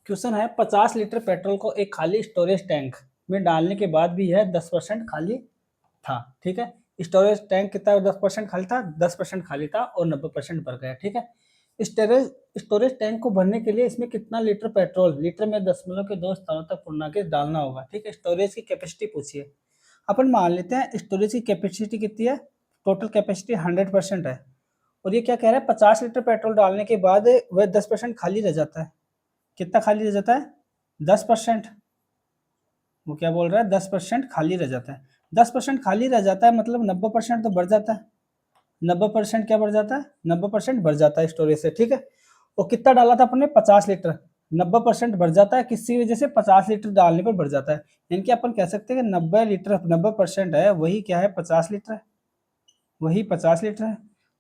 Question है 50 litre petrol को एक खाली स्टोरेज टैंक में डालने के बाद भी यह 10% खाली था। ठीक है, स्टोरेज टैंक कितना 10% खाली था, 10% खाली था और 90% भर गया। ठीक है, स्टोरेज स्टोरेज टैंक को भरने के लिए इसमें कितना लीटर पेट्रोल लीटर में दशमलव के 2 स्थानों तक पूर्णा के डालना होगा। ठीक है, स्टोरेज की कैपेसिटी पूछिए। अपन मान लेते हैं स्टोरेज की कैपेसिटी कितनी है, टोटल कैपेसिटी 100% है और ये क्या कह रहा है 50 लीटर पेट्रोल डालने के बाद वह 10% खाली रह जाता है। कितना खाली रह जाता है, 10%। वो क्या बोल रहा है 10% खाली रह जाता है। 10% खाली रह जाता है मतलब 90% तो बढ़ जाता है। 90% क्या बढ़ जाता है, 90% बढ़ जाता है स्टोरेज से। ठीक है, और कितना डाला था अपने 50 लीटर, 90% बढ़ जाता है किसी वजह से 50 लीटर डालने पर बढ़ जाता है। यानी कि अपन कह सकते हैं कि 90 लीटर 90% है वही क्या है 50 लीटर है, वही 50 लीटर है।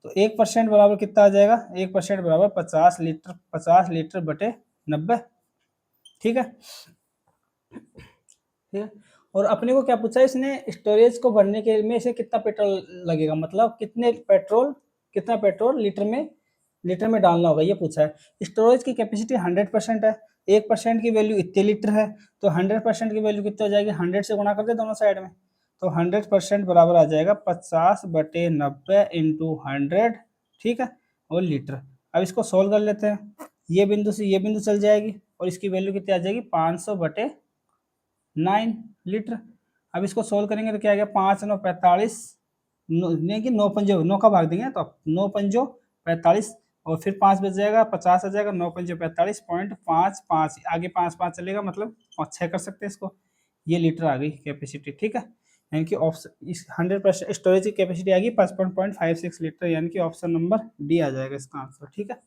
तो 1% बराबर कितना आ जाएगा, 1% बराबर 50 लीटर, 50 लीटर बटे 90। ठीक है, ठीक है। और अपने को क्या पूछा है इसने, स्टोरेज को भरने के में इसे कितना पेट्रोल लगेगा, मतलब कितना पेट्रोल लीटर में डालना होगा ये पूछा है। स्टोरेज की कैपेसिटी 100% है, 1% की वैल्यू इतने लीटर है, तो 100% की वैल्यू कितनी हो जाएगी, 100 से गुणा कर दे दोनों साइड में, तो 100% बराबर आ जाएगा 50/90 इंटू 100। ठीक है, और लीटर। अब इसको सोल्व कर लेते हैं, ये बिंदु से ये बिंदु चल जाएगी और इसकी वैल्यू कितनी आ जाएगी 500/9 लीटर। अब इसको सोल्व करेंगे तो क्या आ गया 5 9 45, नहीं कि 9 पंजो 9 का भाग देंगे तो 9 पंजो 45 और फिर 5 बच जाएगा 50 आ जाएगा, 9 पंजो 45.55, आगे 5 5 चलेगा मतलब 6 कर सकते हैं इसको। ये लीटर आ गई कैपेसिटी। ठीक है, यानी कि ऑप्शन इस 100% स्टोरेज की कैपेसिटी आ गई 55.56 लीटर, यानी कि ऑप्शन नंबर डी आ जाएगा इसका आंसर। ठीक है।